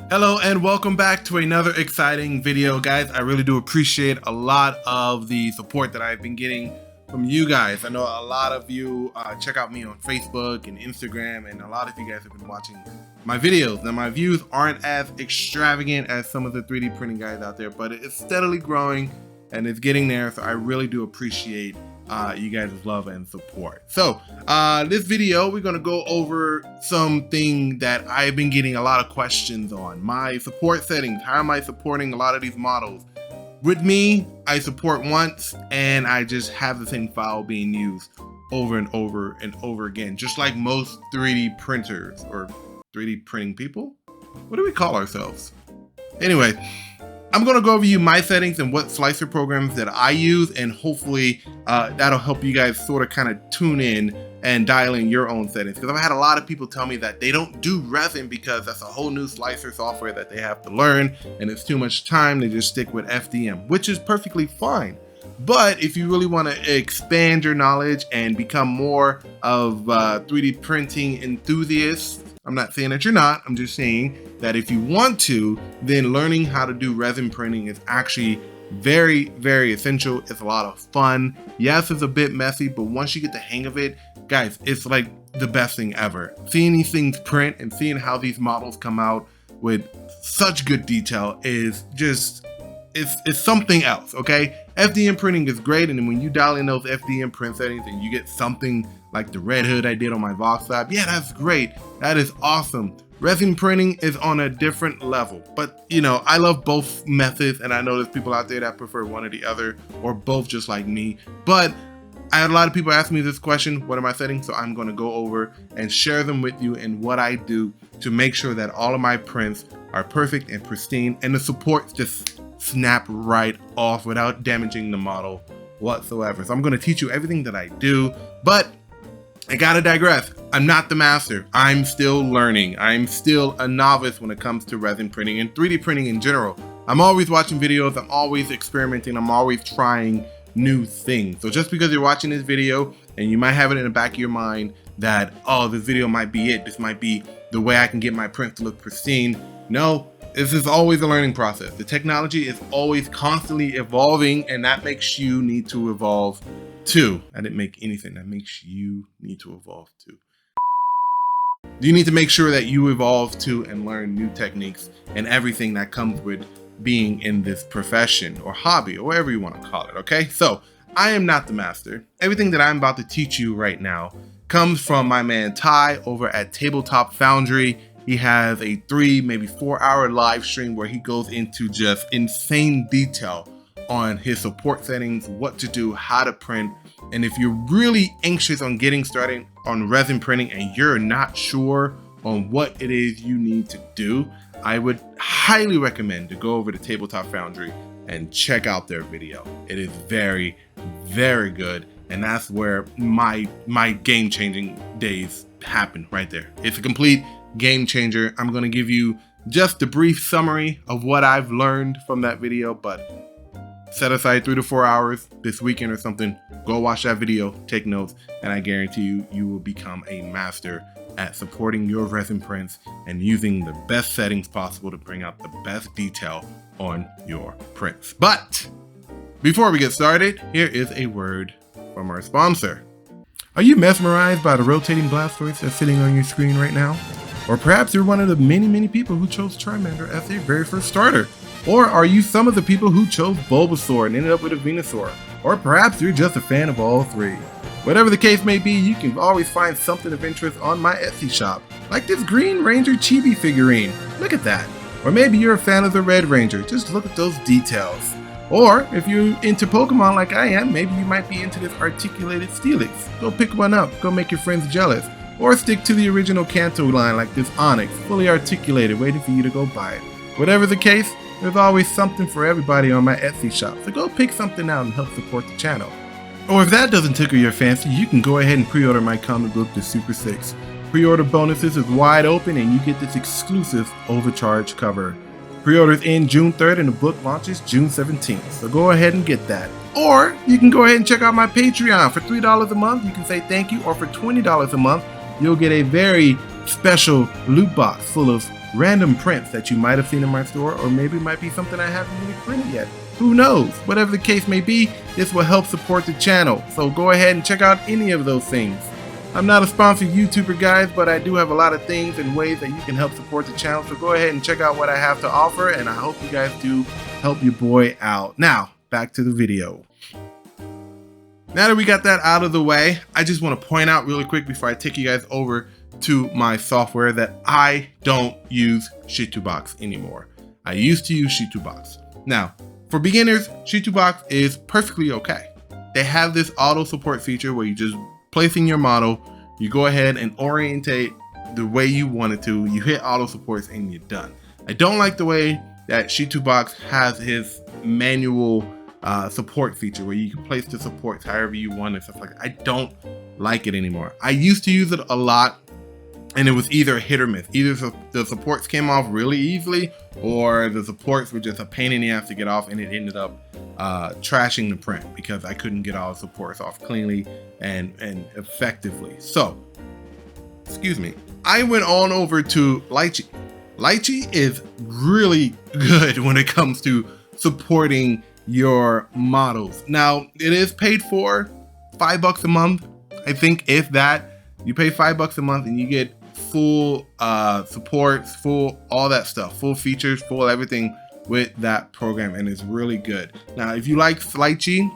Hello and welcome back to another exciting video, guys. I really do appreciate a lot of the support that I've been getting from you guys. I know a lot of you check out me on Facebook and Instagram, and a lot of you guys have been watching my videos. Now, my views aren't as extravagant as some of the 3D printing guys out there, but it's steadily growing and it's getting there, so I really do appreciate you guys' love and support. So this video, we're going to go over something that I've been getting a lot of questions on: my support settings. How am I supporting a lot of these models? With me, I support once and I just have the same file being used over and over and over again, just like most 3D printers or 3D printing people. What do we call ourselves? Anyway, I'm going to go over you my settings and what slicer programs that I use, and hopefully that'll help you guys sort of kind of tune in and dial in your own settings, because I've had a lot of people tell me that they don't do Resin because that's a whole new slicer software that they have to learn and it's too much time. They just stick with FDM, which is perfectly fine. But if you really want to expand your knowledge and become more of 3D printing enthusiast, I'm not saying that you're not, I'm just saying that if you want to, then learning how to do resin printing is actually very, very essential. It's a lot of fun. Yes, it's a bit messy, but once you get the hang of it, guys, it's like the best thing ever. Seeing these things print and seeing how these models come out with such good detail is just, it's something else, okay? FDM printing is great, and then when you dial in those FDM print settings and you get something like the red hood I did on my Vox Lab, yeah, that's great. That is awesome. Resin printing is on a different level, but you know, I love both methods, and I know there's people out there that prefer one or the other, or both just like me. But I had a lot of people ask me this question: what are my settings? So I'm going to go over and share them with you and what I do to make sure that all of my prints are perfect and pristine, and the supports just snap right off without damaging the model whatsoever. So I'm going to teach you everything that I do, but I gotta digress. I'm not the master. I'm still learning. I'm still a novice when it comes to resin printing and 3D printing in general. I'm always watching videos. I'm always experimenting. I'm always trying new things. So just because you're watching this video and you might have it in the back of your mind that, oh, this video might be it, this might be the way I can get my print to look pristine. No, this is always a learning process. The technology is always constantly evolving, and that makes you need to evolve too. I didn't make anything. That makes you need to evolve too. You need to make sure that you evolve too and learn new techniques and everything that comes with being in this profession or hobby or whatever you want to call it, okay? So I am not the master. Everything that I'm about to teach you right now comes from my man Ty over at Tabletop Foundry. He has a 3, maybe 4 hour live stream where he goes into just insane detail on his support settings, what to do, how to print. And if you're really anxious on getting started on resin printing and you're not sure on what it is you need to do, I would highly recommend to go over to Tabletop Foundry and check out their video. It is very, very good. And that's where my game-changing days happen right there. It's a complete game changer. I'm going to give you just a brief summary of what I've learned from that video, but set aside 3 to 4 hours this weekend or something, go watch that video, take notes, and I guarantee you, you will become a master at supporting your resin prints and using the best settings possible to bring out the best detail on your prints. But before we get started, here is a word from our sponsor. Are you mesmerized by the rotating Blastoise that's sitting on your screen right now? Or perhaps you're one of the many people who chose Charmander as their very first starter. Or are you some of the people who chose Bulbasaur and ended up with a Venusaur? Or perhaps you're just a fan of all three. Whatever the case may be, you can always find something of interest on my Etsy shop, like this Green Ranger Chibi figurine. Look at that. Or maybe you're a fan of the Red Ranger. Just look at those details. Or if you're into Pokemon like I am, maybe you might be into this articulated Steelix. Go pick one up. Go make your friends jealous. Or stick to the original Kanto line like this Onyx, fully articulated, waiting for you to go buy it. Whatever the case, there's always something for everybody on my Etsy shop, so go pick something out and help support the channel. Or if that doesn't tickle your fancy, you can go ahead and pre-order my comic book, The Super 6. Pre-order bonuses is wide open and you get this exclusive overcharge cover. Pre-orders end June 3rd and the book launches June 17th, so go ahead and get that. Or you can go ahead and check out my Patreon. For $3 a month, you can say thank you, or for $20 a month, you'll get a very special loot box full of random prints that you might have seen in my store, or maybe it might be something I haven't really printed yet. Who knows? Whatever the case may be, this will help support the channel. So go ahead and check out any of those things. I'm not a sponsored YouTuber, guys, but I do have a lot of things and ways that you can help support the channel. So go ahead and check out what I have to offer, and I hope you guys do help your boy out. Now, back to the video. Now that we got that out of the way, I just want to point out really quick before I take you guys over to my software that I don't use Shitubox anymore. I used to use Shitubox. Now, for beginners, Shitubox is perfectly okay. They have this auto support feature where you just placing your model, you go ahead and orientate the way you want it to, you hit auto supports and you're done. I don't like the way that Shitubox has his manual support feature where you can place the supports however you want and stuff like that. I don't like it anymore. I used to use it a lot, and it was either a hit or miss. Either the supports came off really easily, or the supports were just a pain in the ass to get off, and it ended up trashing the print because I couldn't get all the supports off cleanly and effectively. So, excuse me, I went on over to Lychee. Lychee is really good when it comes to supporting your models. Now, it is paid for $5 a month. I think if that, you pay $5 a month and you get full supports, full all that stuff, full features, full everything with that program, and it's really good. Now, if you like Lychee,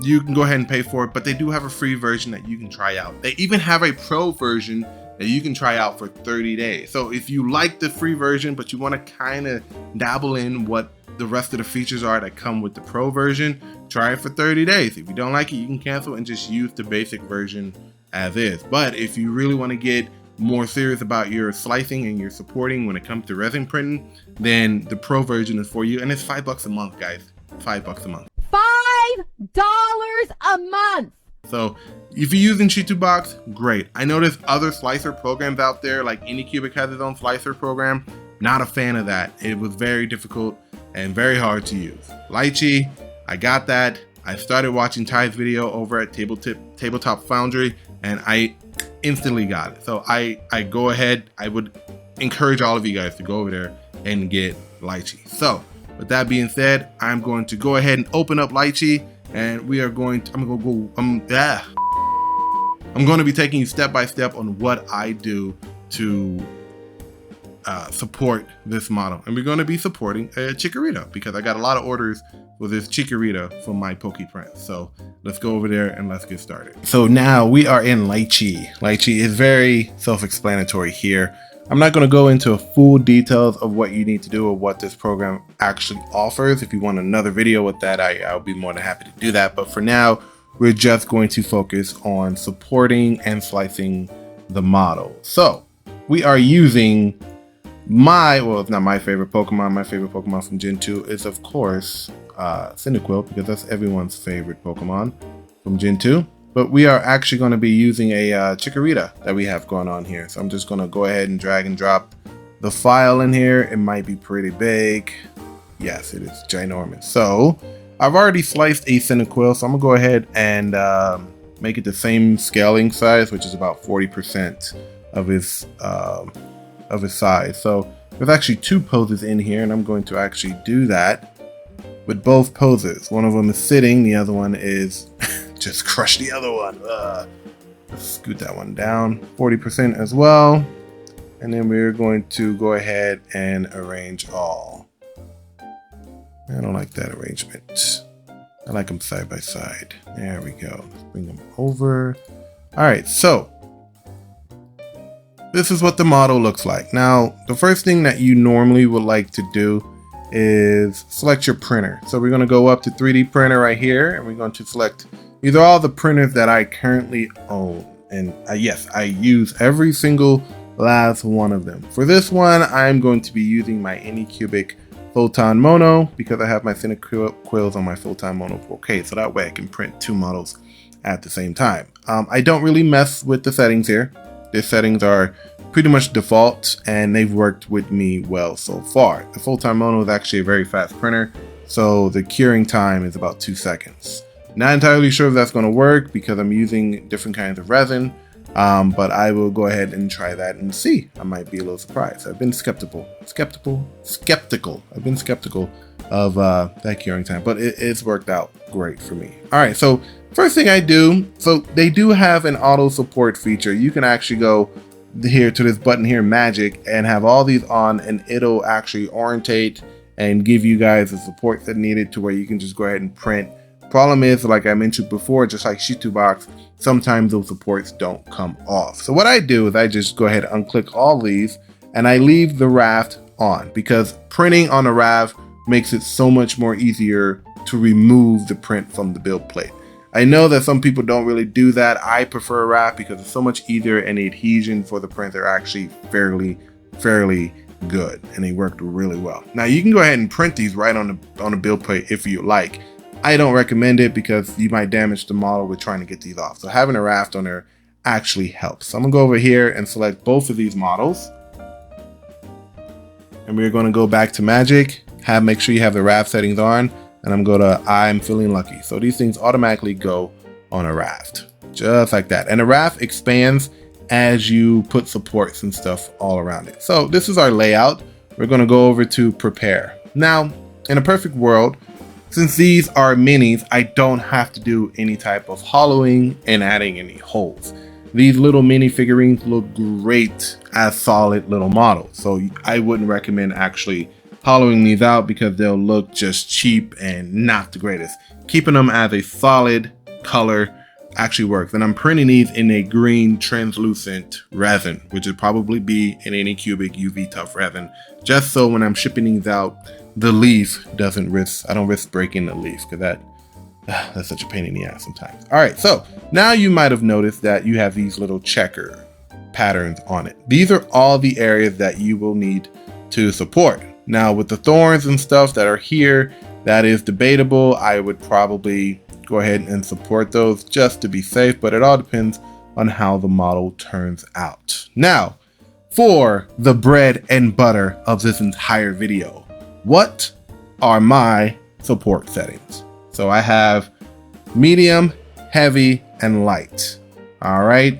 you can go ahead and pay for it, but they do have a free version that you can try out. They even have a pro version that you can try out for 30 days. So if you like the free version, but you want to kind of dabble in what the rest of the features are that come with the pro version, try it for 30 days. If you don't like it, you can cancel and just use the basic version as is. But if you really want to get more serious about your slicing and your supporting when it comes to resin printing, then the pro version is for you, and it's $5 a month, guys. $5 a month. $5 a month. So if you're using Shitubox, great. I know there's other slicer programs out there, like Anycubic has its own slicer program. Not a fan of that. It was very difficult and very hard to use. Lychee, I got that. I started watching Ty's video over at Tabletop Foundry, and I instantly got it. So I go ahead, I would encourage all of you guys to go over there and get Lychee. So with that being said, I'm going to go ahead and open up Lychee, and we are going to, I'm going to be taking you step by step on what I do to support this model. And we're going to be supporting a Chikorita because I got a lot of orders with this Chikorita from my PokePrint. So let's go over there and let's get started. So now we are in Lychee. Lychee is very self-explanatory here. I'm not going to go into full details of what you need to do or what this program actually offers. If you want another video with that, I'll be more than happy to do that. But for now, we're just going to focus on supporting and slicing the model. So we are using well, it's not my favorite Pokemon. My favorite Pokemon from Gen 2 is, of course, Cyndaquil, because that's everyone's favorite Pokemon from Gen 2. But we are actually going to be using a Chikorita that we have going on here. So I'm just going to go ahead and drag and drop the file in here. It might be pretty big. Yes, it is ginormous. So I've already sliced a Cyndaquil, so I'm going to go ahead and make it the same scaling size, which is about 40% of his size. So there's actually two poses in here, and I'm going to actually do that with both poses. One of them is sitting, the other one is just crush the other one. Let's scoot that one down 40% as well, and then we're going to go ahead and arrange all. I don't like that arrangement. I like them side by side. There we go. Let's bring them over. All right, so this is what the model looks like. Now, the first thing that you normally would like to do is select your printer. So we're going to go up to 3D printer right here, and we're going to select either all the printers that I currently own. And yes, I use every single last one of them. For this one, I'm going to be using my Anycubic Photon Mono because I have my Cyndaquils on my Photon Mono 4K, so that way I can print two models at the same time. I don't really mess with the settings here. The settings are pretty much default, and they've worked with me well so far. The Photon Mono is actually a very fast printer, so the curing time is about 2 seconds. Not entirely sure if that's going to work because I'm using different kinds of resin. But I will go ahead and try that and see. I might be a little surprised. I've been skeptical. I've been skeptical of that curing time, but it's worked out great for me. All right, so first thing I do, so they do have an auto support feature. You can actually go here to this button here, magic, and have all these on, and it'll actually orientate and give you guys the support that needed to where you can just go ahead and print. Problem is, like I mentioned before, just like Shitubox, sometimes those supports don't come off. So what I do is I just go ahead and unclick all these and I leave the raft on, because printing on a raft makes it so much more easier to remove the print from the build plate. I know that some people don't really do that. I prefer a raft because it's so much easier, and the adhesion for the print are actually fairly good, and they worked really well. Now you can go ahead and print these right on the build plate if you like. I don't recommend it because you might damage the model with trying to get these off. So having a raft on there actually helps. So I'm gonna go over here and select both of these models. And we're gonna go back to magic, make sure you have the raft settings on, and I'm gonna go to I'm feeling lucky. So these things automatically go on a raft, just like that. And the raft expands as you put supports and stuff all around it. So this is our layout. We're gonna go over to prepare. Now, in a perfect world, since these are minis, I don't have to do any type of hollowing and adding any holes. These little mini figurines look great as solid little models. So I wouldn't recommend actually hollowing these out because they'll look just cheap and not the greatest. Keeping them as a solid color actually works. And I'm printing these in a green translucent resin, which would probably be in any cubic UV tough resin, just so when I'm shipping these out, the leaf doesn't risk, I don't risk breaking the leaf, because that's such a pain in the ass sometimes. All right, so now you might have noticed that you have these little checker patterns on it. These are all the areas that you will need to support. Now with the thorns and stuff that are here, that is debatable. I would probably go ahead and support those just to be safe, but it all depends on how the model turns out. Now, for the bread and butter of this entire video, what are my support settings? So I have medium, heavy, and light. All right.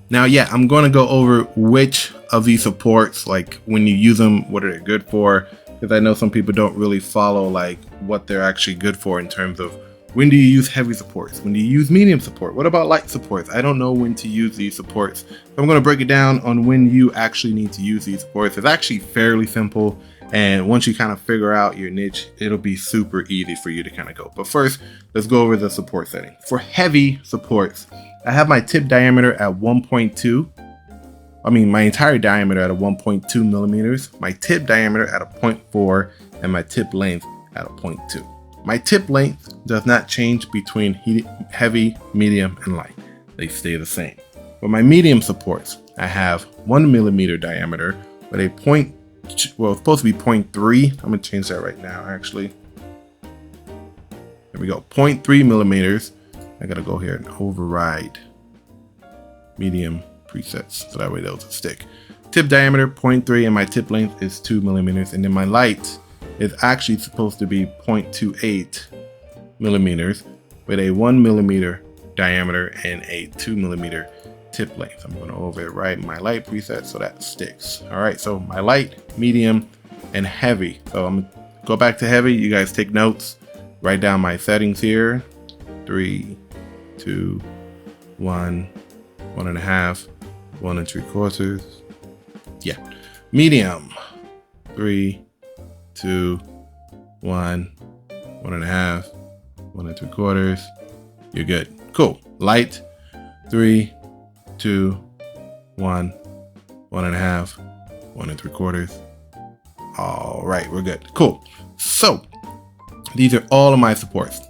Now, yeah, I'm going to go over which of these supports, like when you use them, what are they good for? Because I know some people don't really follow like what they're actually good for in terms of when do you use heavy supports? When do you use medium support? What about light supports? I don't know when to use these supports. So I'm going to break it down on when you actually need to use these supports. It's actually fairly simple. And once you kind of figure out your niche, it'll be super easy for you to kind of go. But first, let's go over the support setting. For heavy supports, I have my tip diameter at 1.2. I mean, my entire diameter at a 1.2 millimeters, my tip diameter at a 0.4, and my tip length at a 0.2. My tip length does not change between heavy, medium, and light. They stay the same. For my medium supports, I have 1 millimeter diameter with a it's supposed to be 0.3. I'm gonna change that right now, actually. There we go, 0.3 millimeters. I gotta go here and override medium presets, so that way those will stick. Tip diameter 0.3, and my tip length is 2 millimeters. And then my light is actually supposed to be 0.28 millimeters with a 1 millimeter diameter and a 2 millimeter tip length. I'm going to override my light preset so that sticks. All right, so my light, medium, and heavy. So I'm going to go back to heavy. You guys take notes, write down my settings here. 3, 2, 1, 1.5, 1 3/4. Yeah. Medium, 3, 2, 1, 1.5, 1 3/4. You're good. Cool. Light, 3, 2, 1, 1.5, 1 3/4. All right, we're good. Cool. So these are all of my supports.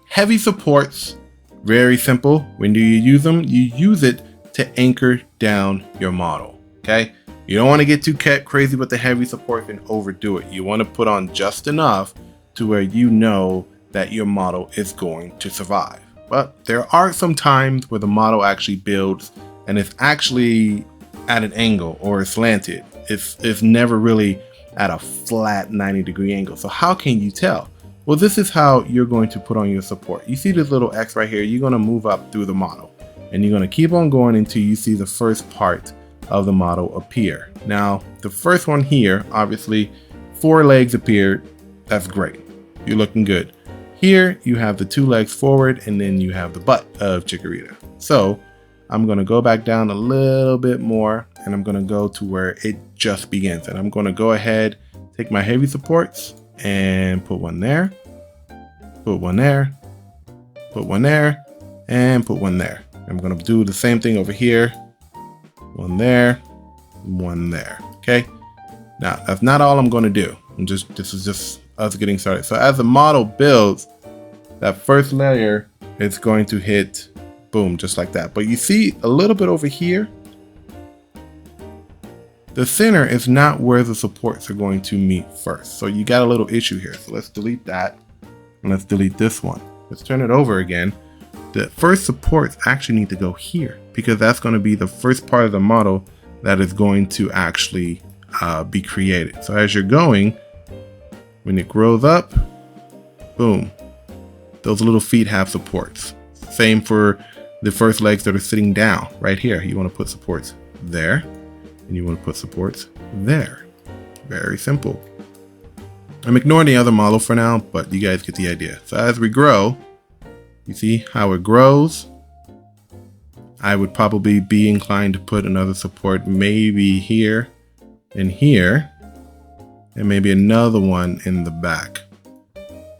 Heavy supports, very simple. When do you use them? You use it to anchor down your model. Okay. You don't want to get too crazy with the heavy support and overdo it. You want to put on just enough to where you know that your model is going to survive. But there are some times where the model actually builds and it's actually at an angle or slanted. It's never really at a flat 90-degree angle. So how can you tell? Well, this is how you're going to put on your support. You see this little X right here, you're going to move up through the model and you're going to keep on going until you see the first part of the model appear. Now, the first one here, obviously 4 legs appeared. That's great. You're looking good. Here you have the 2 legs forward and then you have the butt of Chikorita. So I'm going to go back down a little bit more and I'm going to go to where it just begins. And I'm going to go ahead, take my heavy supports and put one there, put one there, put one there, and put one there. I'm going to do the same thing over here. One there, one there. Okay. Now that's not all I'm going to do. This is just us getting started. So as the model builds, that first layer is going to hit, boom, just like that. But you see a little bit over here, the center is not where the supports are going to meet first. So you got a little issue here. So let's delete that and let's delete this one. Let's turn it over again. The first supports actually need to go here because that's going to be the first part of the model that is going to actually be created. So as you're going, when it grows up, boom, those little feet have supports. Same for the first legs that are sitting down right here. You want to put supports there and you want to put supports there. Very simple. I'm ignoring the other model for now, but you guys get the idea. So as we grow, you see how it grows. I would probably be inclined to put another support maybe here and here, and maybe another one in the back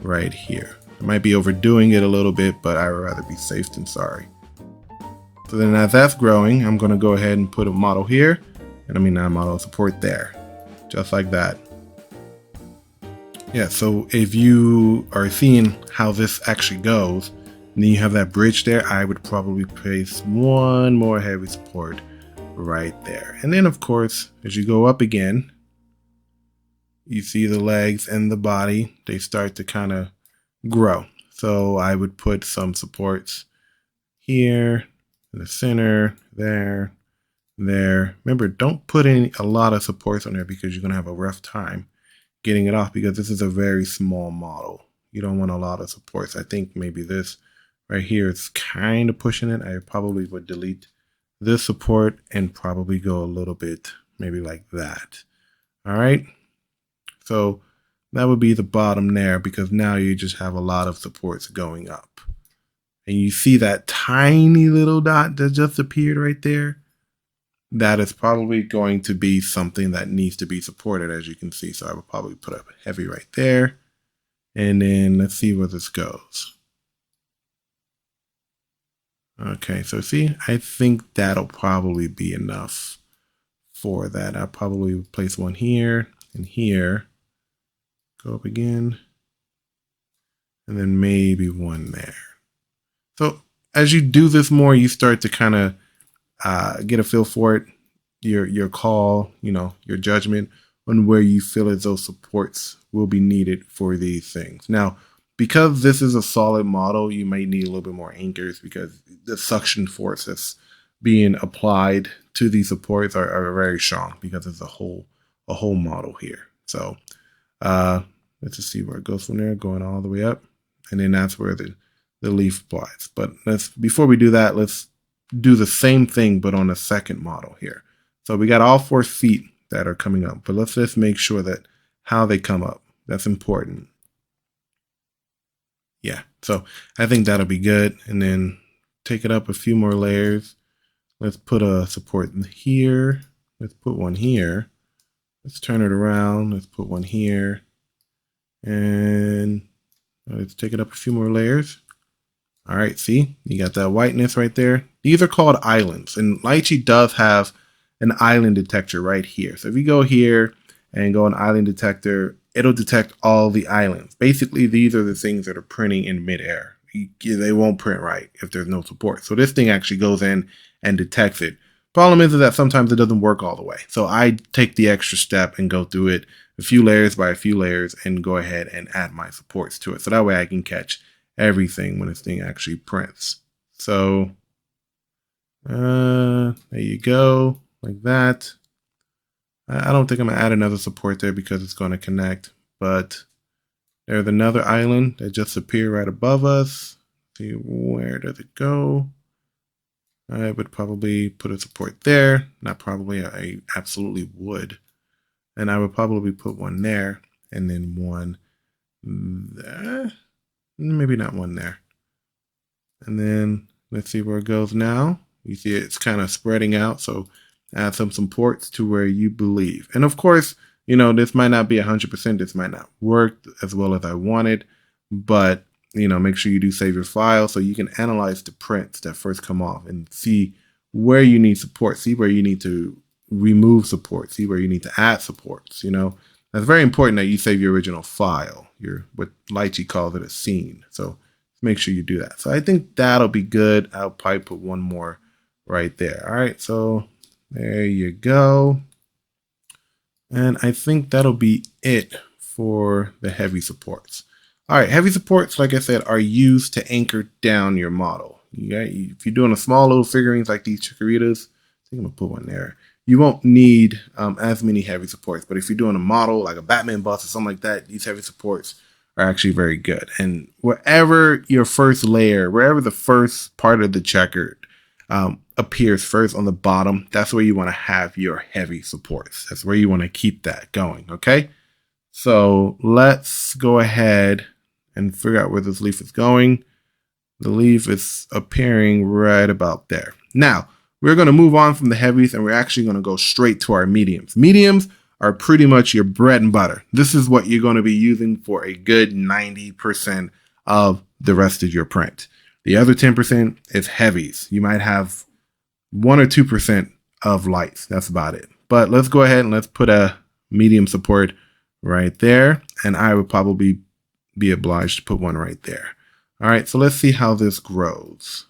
right here. I might be overdoing it a little bit, but I would rather be safe than sorry. So then as that's growing, I'm going to go ahead and put a model here, and I mean not a model, support there, just like that. Yeah, so if you are seeing how this actually goes, and then you have that bridge there, I would probably place one more heavy support right there. And then of course, as you go up again, you see the legs and the body, they start to kind of grow. So I would put some supports here, in the center, there, there. Remember, don't put in a lot of supports on there because you're going to have a rough time getting it off because this is a very small model. You don't want a lot of supports. I think maybe this right here is kind of pushing it. I probably would delete this support and probably go a little bit maybe like that. All right. So that would be the bottom there because now you just have a lot of supports going up. And you see that tiny little dot that just appeared right there? That is probably going to be something that needs to be supported, as you can see. So I would probably put a heavy right there. And then let's see where this goes. Okay, so see, I think that'll probably be enough for that. I'll probably place one here and here. Go up again. And then maybe one there. So as you do this more, you start to kind of get a feel for it, your call, your judgment on where you feel as though supports will be needed for these things. Now, because this is a solid model, you might need a little bit more anchors because the suction force that's being applied to these supports are very strong because it's a whole model here. So let's just see where it goes from there, going all the way up. And then that's where the leaf applies. But before we do that, let's do the same thing, but on a second model here. So we got all 4 feet that are coming up, but let's just make sure that how they come up, that's important. Yeah, so I think that'll be good. And then take it up a few more layers. Let's put a support here. Let's put one here. Let's turn it around. Let's put one here. And let's take it up a few more layers. All right, see, you got that whiteness right there. These are called islands, and Lychee does have an island detector right here. So if you go here and go on island detector, it'll detect all the islands. Basically, these are the things that are printing in midair. They won't print right if there's no support. So this thing actually goes in and detects it. Problem is that sometimes it doesn't work all the way. So I take the extra step and go through it a few layers by a few layers and go ahead and add my supports to it. So that way I can catch everything when this thing actually prints. So there you go, like that. I don't think I'm gonna add another support there because it's going to connect, but There's another island that just appeared right above us. See, where does it go? I would probably put a support there. Not probably, I absolutely would. And I would probably put one there and then one there. Maybe not one there. And then let's see where it goes now. You see it's kind of spreading out. So add some supports to where you believe. And of course, you know, this might not be 100%. This might not work as well as I wanted, but you know, make sure you do save your file so you can analyze the prints that first come off and see where you need support, see where you need to remove support, see where you need to add supports. You know, that's very important that you save your original file, your what Lychee calls it a scene. So make sure you do that. So I think that'll be good. I'll probably put one more right there. All right, so there you go. And I think that'll be it for the heavy supports. All right, heavy supports, like I said, are used to anchor down your model. If you're doing a small little figurines like these Chikorritas, I think I'm gonna put one there. You won't need as many heavy supports, but if you're doing a model like a Batman bust or something like that, these heavy supports are actually very good. And wherever your first layer, wherever the first part of the checkered appears first on the bottom, that's where you want to have your heavy supports. That's where you want to keep that going, okay? So let's go ahead and figure out where this leaf is going. The leaf is appearing right about there. Now, we're going to move on from the heavies and we're actually going to go straight to our mediums. Mediums are pretty much your bread and butter. This is what you're going to be using for a good 90% of the rest of your print. The other 10% is heavies. You might have 1 or 2% of lights. That's about it. But let's go ahead and let's put a medium support right there. And I would probably be obliged to put one right there. All right, so let's see how this grows.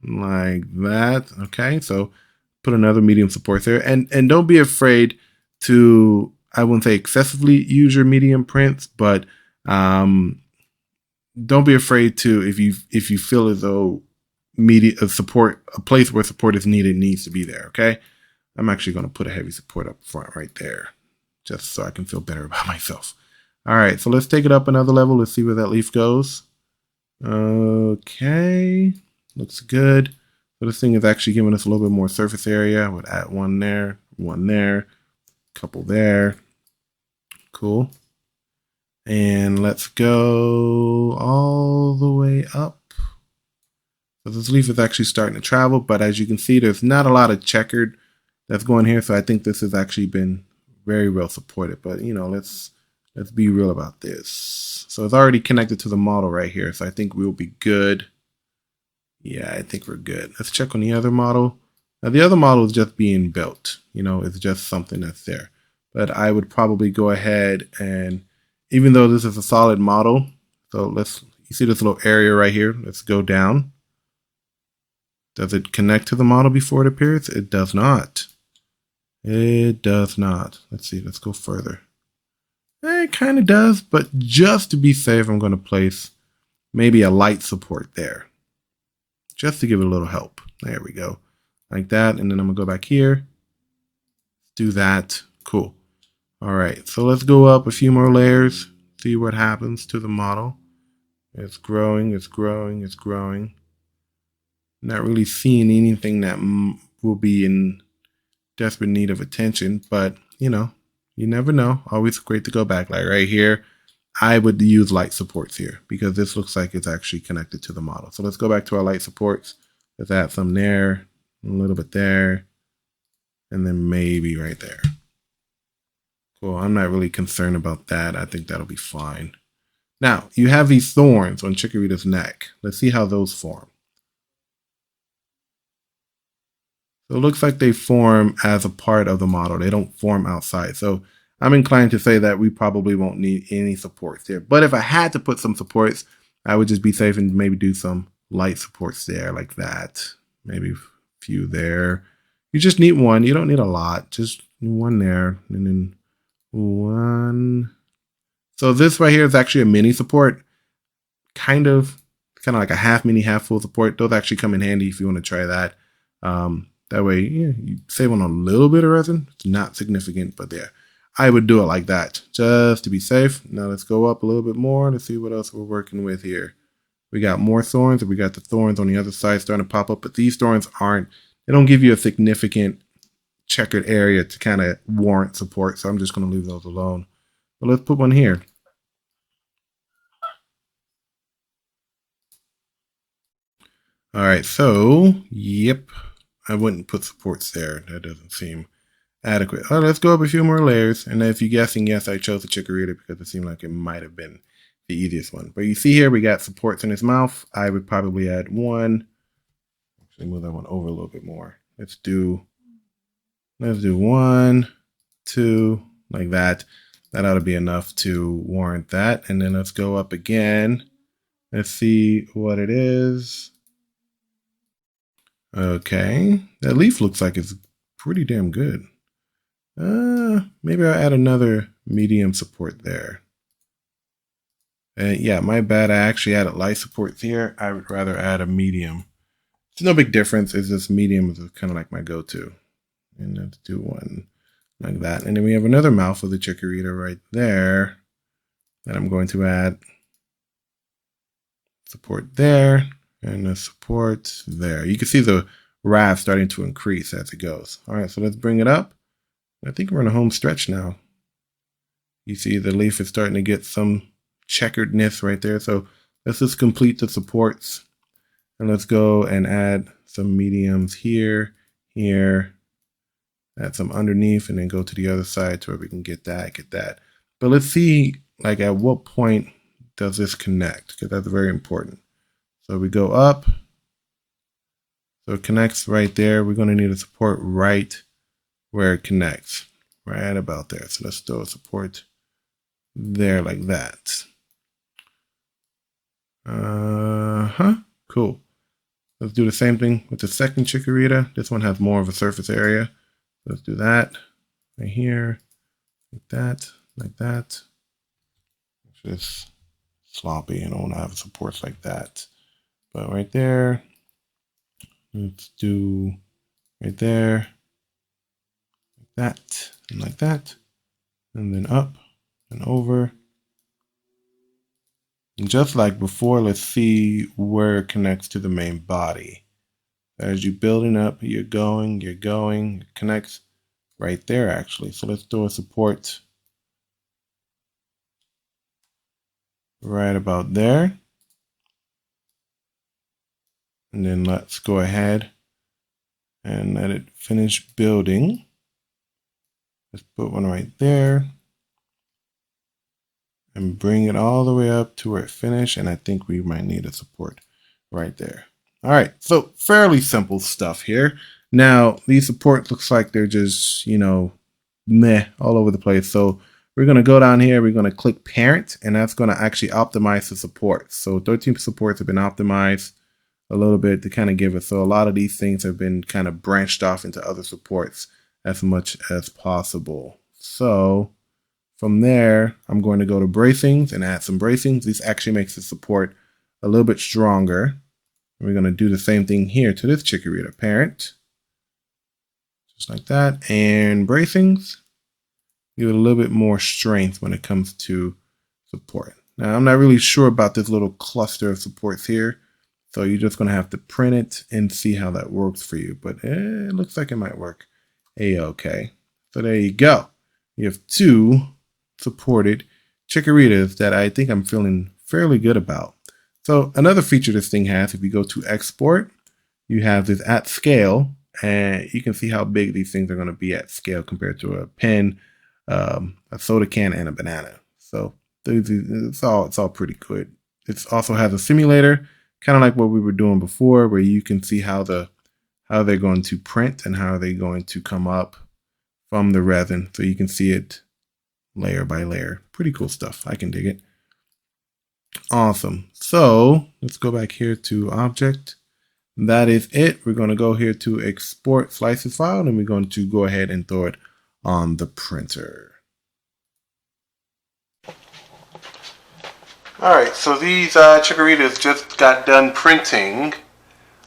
Like that. Okay, so put another medium support there. And don't be afraid to, I wouldn't say excessively use your medium prints, but don't be afraid to, if you feel as though support, a place where support is needed needs to be there. Okay, I'm actually going to put a heavy support up front right there, just so I can feel better about myself. All right, so let's take it up another level. Let's see where that leaf goes. Okay, looks good. So this thing is actually giving us a little bit more surface area. I would add one there, couple there. Cool. And let's go all the way up. So this leaf is actually starting to travel, but as you can see, there's not a lot of checkered that's going here. So I think this has actually been very well supported, but you know, let's be real about this. So it's already connected to the model right here. So I think we'll be good. Yeah, I think we're good. Let's check on the other model. Now the other model is just being built, you know, it's just something that's there. But I would probably go ahead and, even though this is a solid model, so you see this little area right here, let's go down. Does it connect to the model before it appears? It does not. It does not. Let's see, let's go further. It kind of does, but just to be safe, I'm going to place maybe a light support there, just to give it a little help. There we go, like that. And then I'm gonna go back here, do that. Cool. All right, so let's go up a few more layers, see what happens to the model. It's growing, it's growing, it's growing. Not really seeing anything that will be in desperate need of attention, but you know, you never know. Always great to go back. Like right here, I would use light supports here because this looks like it's actually connected to the model. So let's go back to our light supports. Let's add some there, a little bit there, and then maybe right there. Cool, I'm not really concerned about that. I think that'll be fine. Now, you have these thorns on Chikorita's neck. Let's see how those form. So it looks like they form as a part of the model. They don't form outside. So I'm inclined to say that we probably won't need any supports there. But if I had to put some supports, I would just be safe and maybe do some light supports there like that. Maybe a few there. You just need one. You don't need a lot. Just one there and then one. So this right here is actually a mini support. Kind of like a half mini, half full support. Those actually come in handy if you want to try that. That way, yeah, you save on a little bit of resin. It's not significant, but there. I would do it like that, just to be safe. Now let's go up a little bit more to see what else we're working with here. We got more thorns, and we got the thorns on the other side starting to pop up, but these thorns they don't give you a significant checkered area to kind of warrant support, so I'm just going to leave those alone. But let's put one here. All right, so, yep, I wouldn't put supports there. That doesn't seem adequate. All right, let's go up a few more layers. And if you're guessing, yes, I chose the Chikorita because it seemed like it might have been the easiest one. But you see here, we got supports in his mouth. I would probably add one. Actually, move that one over a little bit more. Let's do 1, 2, like that. That ought to be enough to warrant that. And then let's go up again. Let's see what it is. Okay, that leaf looks like it's pretty damn good. Maybe I'll add another medium support there. Yeah, my bad. I actually added light supports here. I would rather add a medium. It's no big difference. It's just medium is kind of like my go-to. And let's do one like that. And then we have another mouth of the Chikorita right there. And I'm going to add support there. And the support there. You can see the wrath starting to increase as it goes. All right, so let's bring it up. I think we're in a home stretch now. You see the leaf is starting to get some checkeredness right there. So let's just complete the supports. And let's go and add some mediums here, here. Add some underneath and then go to the other side to where we can get that. But let's see, like, at what point does this connect? Because that's very important. So we go up, so it connects right there. We're going to need a support right where it connects, right about there. So let's throw a support there like that. Cool. Let's do the same thing with the second Chikorita. This one has more of a surface area. Let's do that right here, like that, like that. It's just sloppy. I don't want to have supports like that. But right there, let's do right there, like that, and like that, and then up and over. And just like before, let's see where it connects to the main body. As you're building up, you're going, it connects right there actually. So let's do a support right about there. And then let's go ahead and let it finish building. Let's put one right there and bring it all the way up to where it finished. And I think we might need a support right there. All right, so fairly simple stuff here. Now, these supports looks like they're just, meh, all over the place. So we're going to go down here, we're going to click parent, and that's going to actually optimize the supports. So 13 supports have been optimized a little bit to kind of give it. So a lot of these things have been kind of branched off into other supports as much as possible. So from there, I'm going to go to bracings and add some bracings. This actually makes the support a little bit stronger. We're going to do the same thing here to this Chikorita parent. Just like that. And bracings, give it a little bit more strength when it comes to support. Now, I'm not really sure about this little cluster of supports here. So you're just going to have to print it and see how that works for you. But it looks like it might work a-okay. So there you go. You have 2 supported Chikoritas that I think I'm feeling fairly good about. So another feature this thing has, if you go to export, you have this at scale, and you can see how big these things are going to be at scale compared to a pen, a soda can, and a banana. So it's all pretty good. It also has a simulator, kind of like what we were doing before, where you can see how they're going to print and how they're going to come up from the resin. So you can see it layer by layer. Pretty cool stuff. I can dig it. Awesome. So let's go back here to object. That is it. We're going to go here to export slices file, and we're going to go ahead and throw it on the printer. All right, so these Chikoritas just got done printing.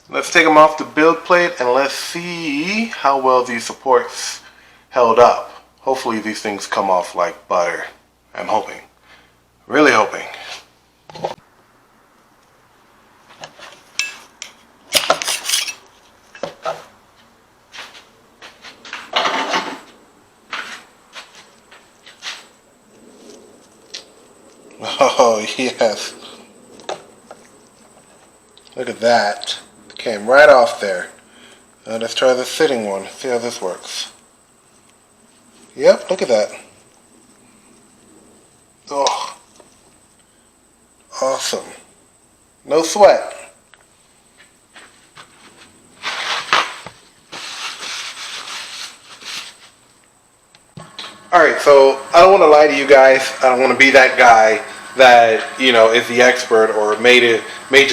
Let's take them off the build plate and let's see how well these supports held up. Hopefully these things come off like butter. I'm hoping. Really hoping. Oh, yes. Look at that. It came right off there. Let's try the sitting one. See how this works. Yep, look at that. Oh, awesome. No sweat. Alright, so I don't want to lie to you guys. I don't want to be that guy that, you know, is the expert or made you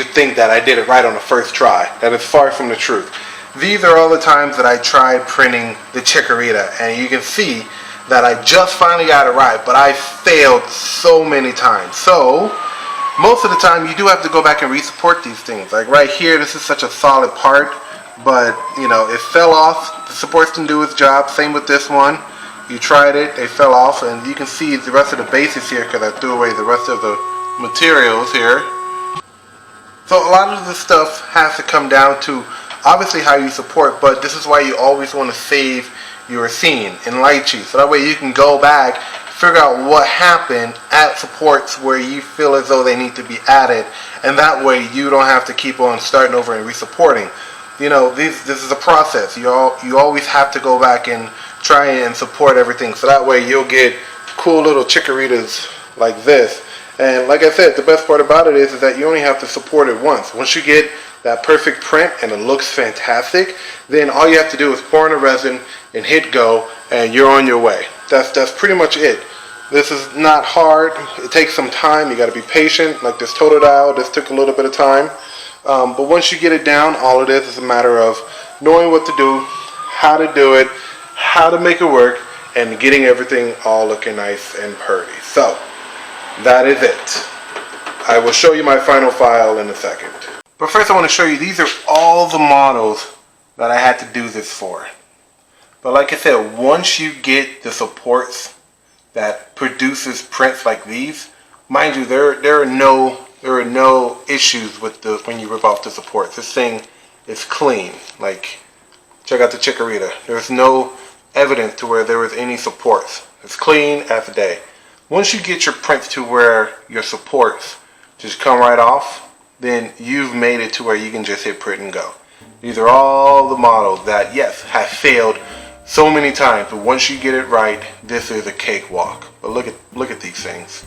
think that I did it right on the first try. That is far from the truth. These are all the times that I tried printing the Chikorita, and you can see that I just finally got it right, but I failed so many times. So most of the time you do have to go back and re-support these things. Like right here, this is such a solid part, but you know, it fell off. The supports didn't do its job. Same with this one. You tried it, they fell off, and you can see the rest of the bases here because I threw away the rest of the materials here. So a lot of the stuff has to come down to obviously how you support, but this is why you always want to save your scene in lychee, so that way you can go back, figure out what happened at supports where you feel as though they need to be added, and that way you don't have to keep on starting over and resupporting. You know, this is a process. You always have to go back and try and support everything, so that way you'll get cool little Chikoritas like this. And like I said, the best part about it is that you only have to support it once. Once you get that perfect print and it looks fantastic, then all you have to do is pour in the resin and hit go, and you're on your way. That's pretty much it. This is not hard. It takes some time. You got to be patient. Like this Totodile, this took a little bit of time. But once you get it down, all it is a matter of knowing what to do, how to do it, how to make it work, and getting everything all looking nice and pretty. So that is it. I will show you my final file in a second. But first I want to show you, these are all the models that I had to do this for. But like I said, once you get the supports that produces prints like these, mind you, there are no issues with when you rip off the supports. This thing is clean. Like, check out the Chikorita. There's no evidence to where there was any supports. It's clean as day. Once you get your prints to where your supports just come right off, then you've made it to where you can just hit print and go. These are all the models that, yes, have failed so many times, but once you get it right, this is a cakewalk. But look at these things.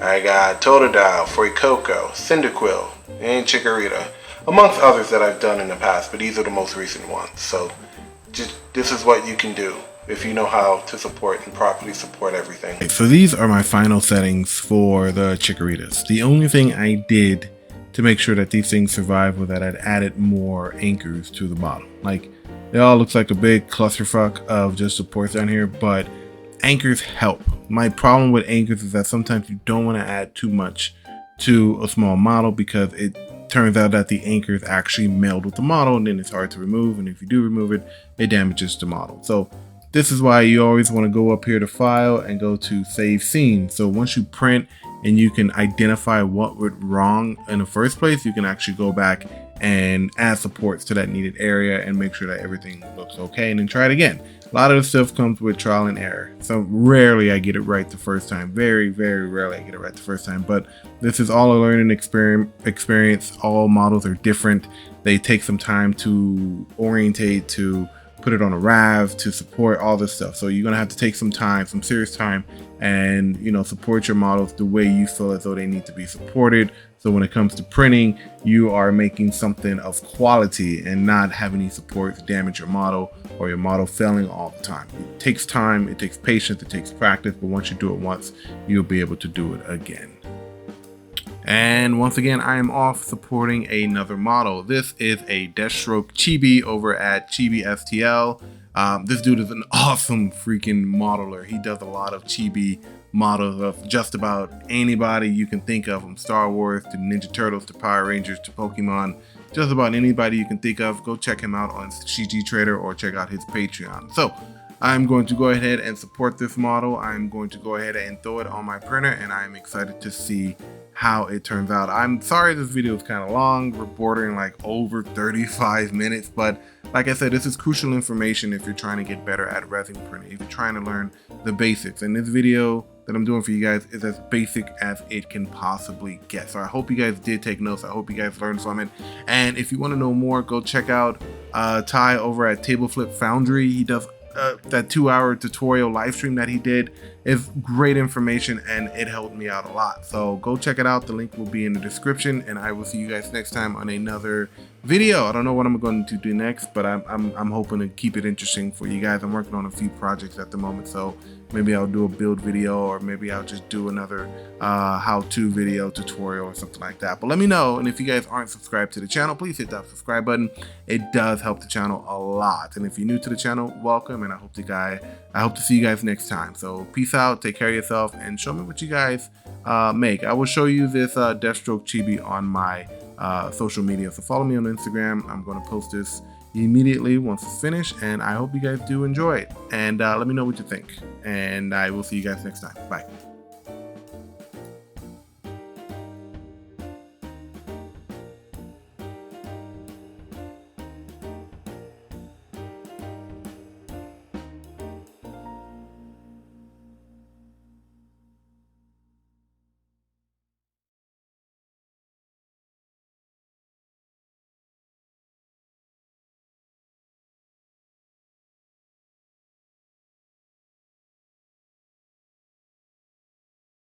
I got Totodile, Fuecoco, Cyndaquil, and Chikorita, amongst others that I've done in the past, but these are the most recent ones. So this is what you can do if you know how to support and properly support everything. Okay, so these are my final settings for the Chikoritas. The only thing I did to make sure that these things survive was that I'd added more anchors to the bottom. Like, it all looks like a big clusterfuck of just supports down here, but anchors help. My problem with anchors is that sometimes you don't want to add too much to a small model because it turns out that the anchors actually meld with the model, and then it's hard to remove, and if you do remove it, it damages the model. So this is why you always want to go up here to File and go to Save Scene. So once you print and you can identify what went wrong in the first place, you can actually go back and add supports to that needed area and make sure that everything looks okay, and then try it again. A lot of the stuff comes with trial and error. So rarely I get it right the first time. Very, very rarely I get it right the first time. But this is all a learning experience. All models are different. They take some time to orientate, to put it on a RAV, to support all this stuff. So you're gonna have to take some time, some serious time, and support your models the way you feel as though they need to be supported. So when it comes to printing, you are making something of quality and not having any supports damage your model or your model failing all the time. It takes time, it takes patience, it takes practice, but once you do it once, you'll be able to do it again. And once again, I am off supporting another model. This is a Deathstroke Chibi over at Chibi STL. This dude is an awesome freaking modeler. He does a lot of Chibi models of just about anybody you can think of, from Star Wars to Ninja Turtles to Power Rangers to Pokemon. Just about anybody you can think of. Go check him out on CG Trader or check out his Patreon. So I'm going to go ahead and support this model. I'm going to go ahead and throw it on my printer, and I'm excited to see how it turns out. I'm sorry this video is kind of long. We're bordering like over 35 minutes, but like I said, this is crucial information if you're trying to get better at resin printing, if you're trying to learn the basics. And this video that I'm doing for you guys is as basic as it can possibly get. So I hope you guys did take notes. I hope you guys learned from it. And if you want to know more, go check out Ty over at Table Flip Foundry. He does that 2-hour tutorial live stream that he did. Is great information, and it helped me out a lot. So go check it out. The link will be in the description, and I will see you guys next time on another video. I don't know what I'm going to do next, but I'm hoping to keep it interesting for you guys. I'm working on a few projects at the moment, so maybe I'll do a build video, or maybe I'll just do another how-to video tutorial or something like that. But let me know, and if you guys aren't subscribed to the channel, please hit that subscribe button. It does help the channel a lot. And if you're new to the channel, welcome, and I hope to see you guys next time. So peace out, take care of yourself, and show me what you guys make. I will show you this Deathstroke Chibi on my social media, so follow me on Instagram. I'm going to post this immediately once it's finished, and I hope you guys do enjoy it, and let me know what you think, and I will see you guys next time. Bye.